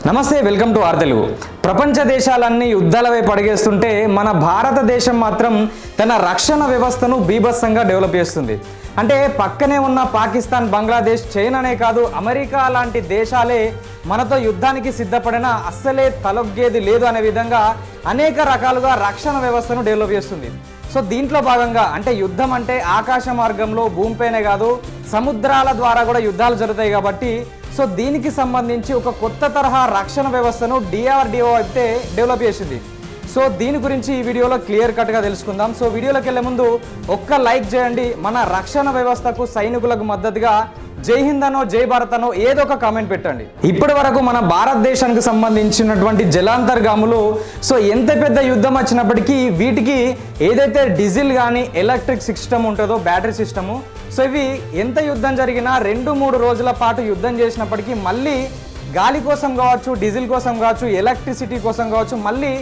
నమస్తే, welcome to are Telugu. ప్రపంచ దేశాలన్నీ యుద్ధాల వైపు అడిగేస్తుంటే మన భారతదేశం మాత్రం తన రక్షణ వ్యవస్థను బీభత్సంగా డెవలప్ చేస్తుంది. అంటే పక్కనే ఉన్న పాకిస్తాన్, బంగ్లాదేశ్, చైనానే కాదు, అమెరికా లాంటి దేశాలే మనతో యుద్ధానికి సిద్ధపడినా అస్సలే తలొగ్గేది లేదు అనే విధంగా అనేక రకాలుగా రక్షణ వ్యవస్థను డెవలప్ చేస్తుంది. సో దీంట్లో భాగంగా అంటే యుద్ధం అంటే ఆకాశ మార్గంలో భూమిపైనే కాదు సముద్రాల ద్వారా కూడా యుద్ధాలు జరుగుతాయి కాబట్టి సో దీనికి సంబంధించి ఒక కొత్త తరహా రక్షణ వ్యవస్థను DRDO అయితే డెవలప్ చేసింది. సో దీని గురించి ఈ వీడియోలో క్లియర్ కట్గా తెలుసుకుందాం. సో వీడియోలోకి వెళ్ళే ముందు ఒక్క లైక్ చేయండి. మన రక్షణ వ్యవస్థకు సైనికులకు మద్దతుగా జై హింద్ అనో జై భారత్ అనో ఏదో ఒక కామెంట్ పెట్టండి. ఇప్పటి వరకు మన భారతదేశానికి సంబంధించినటువంటి జలాంతర్గాములు సో ఎంత పెద్ద యుద్ధం వచ్చినప్పటికీ వీటికి ఏదైతే డీజిల్ కానీ ఎలక్ట్రిక్ సిస్టమ్ ఉంటుందో, బ్యాటరీ సిస్టము, సో ఇవి ఎంత యుద్ధం జరిగినా 2-3 రోజుల పాటు యుద్ధం చేసినప్పటికీ మళ్ళీ గాలి కోసం కావచ్చు, డీజిల్ కోసం కావచ్చు, ఎలక్ట్రిసిటీ కోసం కావచ్చు, మళ్ళీ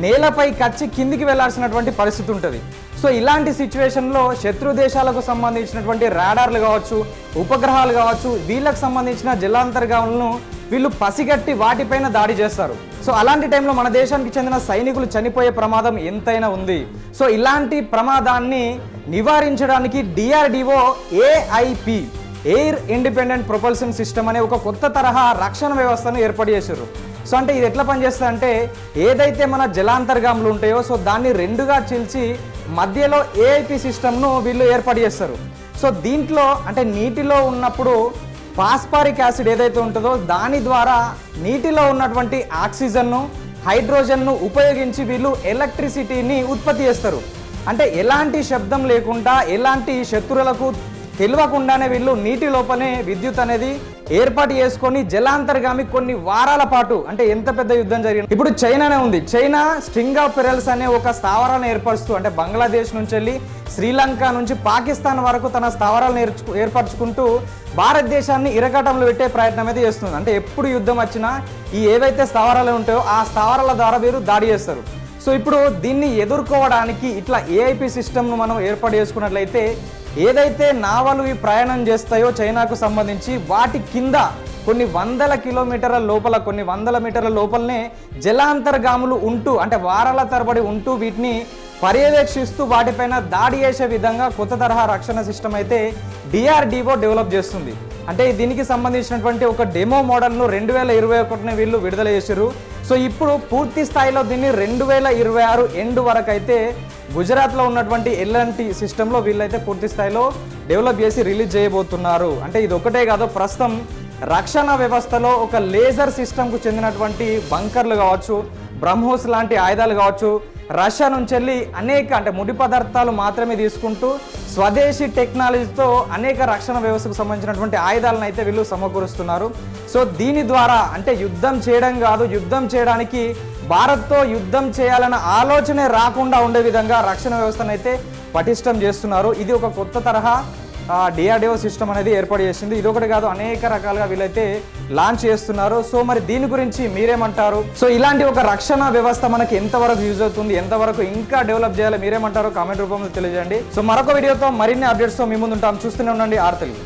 నేలపై కచ్చి కిందికి వెళ్లాల్సినటువంటి పరిస్థితి ఉంటుంది. సో ఇలాంటి సిచ్యువేషన్లో శత్రు దేశాలకు సంబంధించినటువంటి రాడార్లు కావచ్చు, ఉపగ్రహాలు కావచ్చు, వీళ్ళకి సంబంధించిన జలాంతర్గాములను వీళ్ళు పసిగట్టి వాటిపైన దాడి చేస్తారు. సో అలాంటి టైంలో మన దేశానికి చెందిన సైనికులు చనిపోయే ప్రమాదం ఎంతైనా ఉంది. సో ఇలాంటి ప్రమాదాన్ని నివారించడానికి DRDO AIP air independent propulsion system అనే ఒక కొత్త తరహా రక్షణ వ్యవస్థను ఏర్పాటు చేశారు. సో అంటే ఇది ఎట్లా పనిచేస్తుంది అంటే ఏదైతే మన జలాంతర్గాములు ఉంటాయో సో దాన్ని రెండుగా చీల్చి మధ్యలో AIP సిస్టమ్ను వీళ్ళు ఏర్పాటు చేస్తారు. సో దీంట్లో అంటే నీటిలో ఉన్నప్పుడు ఫాస్ఫారిక్ యాసిడ్ ఏదైతే ఉంటుందో దాని ద్వారా నీటిలో ఉన్నటువంటి ఆక్సిజన్ను, హైడ్రోజన్ను ఉపయోగించి వీళ్ళు ఎలక్ట్రిసిటీని ఉత్పత్తి చేస్తారు. అంటే ఎలాంటి శబ్దం లేకుండా, ఎలాంటి శత్రువులకు తెలియకుండానే వీళ్ళు నీటి లోపలనే విద్యుత్ అనేది ఏర్పాటు చేసుకొని జలాంతర్గామి కొన్ని వారాల పాటు, అంటే ఎంత పెద్ద యుద్ధం జరిగింది. ఇప్పుడు చైనానే ఉంది. చైనా స్ట్రింగ్ ఆఫ్ పెరల్స్ అనే ఒక స్థావరాలను ఏర్పరుస్తూ, అంటే బంగ్లాదేశ్ నుంచి వెళ్ళి శ్రీలంక నుంచి పాకిస్తాన్ వరకు తన స్థావరాలను ఏర్పరచుకుంటూ భారతదేశాన్ని ఇరకాటంలో పెట్టే ప్రయత్నం అయితే చేస్తుంది. అంటే ఎప్పుడు యుద్ధం వచ్చినా ఈ ఏవైతే స్థావరాలు ఉంటాయో ఆ స్థావరాల ద్వారా వీరు దాడి చేస్తారు. సో ఇప్పుడు దీన్ని ఎదుర్కోవడానికి ఇట్లా AIP సిస్టమ్ను మనం ఏర్పాటు చేసుకున్నట్లయితే ఏదైతే నావలు ఈ ప్రయాణం చేస్తాయో చైనాకు సంబంధించి వాటి కింద కొన్ని వందల కిలోమీటర్ల లోపల, కొన్ని వందల మీటర్ల లోపలనే జలాంతర్గాములు ఉంటూ, అంటే వారాల తరబడి ఉంటూ వీటిని పర్యవేక్షిస్తూ వాటిపైన దాడి చేసే విధంగా కొత్త తరహా రక్షణ సిస్టమ్ అయితే DRDO డెవలప్ చేస్తుంది. అంటే దీనికి సంబంధించినటువంటి ఒక డెమో మోడల్ను 2021 వీళ్ళు విడుదల చేశారు. సో ఇప్పుడు పూర్తి స్థాయిలో దీన్ని 2026 ఎండ్ వరకు అయితే గుజరాత్లో ఉన్నటువంటి ఎల్ఎన్టీ సిస్టంలో వీళ్ళైతే పూర్తి స్థాయిలో డెవలప్ చేసి రిలీజ్ చేయబోతున్నారు. అంటే ఇది ఒకటే కాదు, ప్రస్తుతం రక్షణ వ్యవస్థలో ఒక లేజర్ సిస్టమ్కు చెందినటువంటి బంకర్లు కావచ్చు, బ్రహ్మోస్ లాంటి ఆయుధాలు కావచ్చు, రష్యా నుంచి వెళ్ళి అనేక అంటే ముడి పదార్థాలు మాత్రమే తీసుకుంటూ స్వదేశీ టెక్నాలజీతో అనేక రక్షణ వ్యవస్థకు సంబంధించినటువంటి ఆయుధాలను అయితే వీళ్ళు సమకూరుస్తున్నారు. సో దీని ద్వారా అంటే యుద్ధం చేయడం కాదు, యుద్ధం చేయడానికి భారత్తో యుద్ధం చేయాలన్న ఆలోచనే రాకుండా ఉండే విధంగా రక్షణ వ్యవస్థను అయితే పటిష్టం చేస్తున్నారు. ఇది ఒక కొత్త తరహా DRDO సిస్టమ్ అనేది ఏర్పాటు చేసింది. ఇది ఒకటి కాదు, అనేక రకాలుగా వీళ్ళైతే లాంచ్ చేస్తున్నారు. సో మరి దీని గురించి మీరేమంటారు? సో ఇలాంటి ఒక రక్షణ వ్యవస్థ మనకి ఎంతవరకు యూజ్ అవుతుంది, ఎంతవరకు ఇంకా డెవలప్ చేయాలి, మీరేమంటారో కామెంట్ రూపంలో తెలియజేయండి. సో మరొక వీడియోతో మరిన్ని అప్డేట్స్తో మీ ముందు ఉంటాం. చూస్తూనే ఉండండి ఆర్ తెలుగు.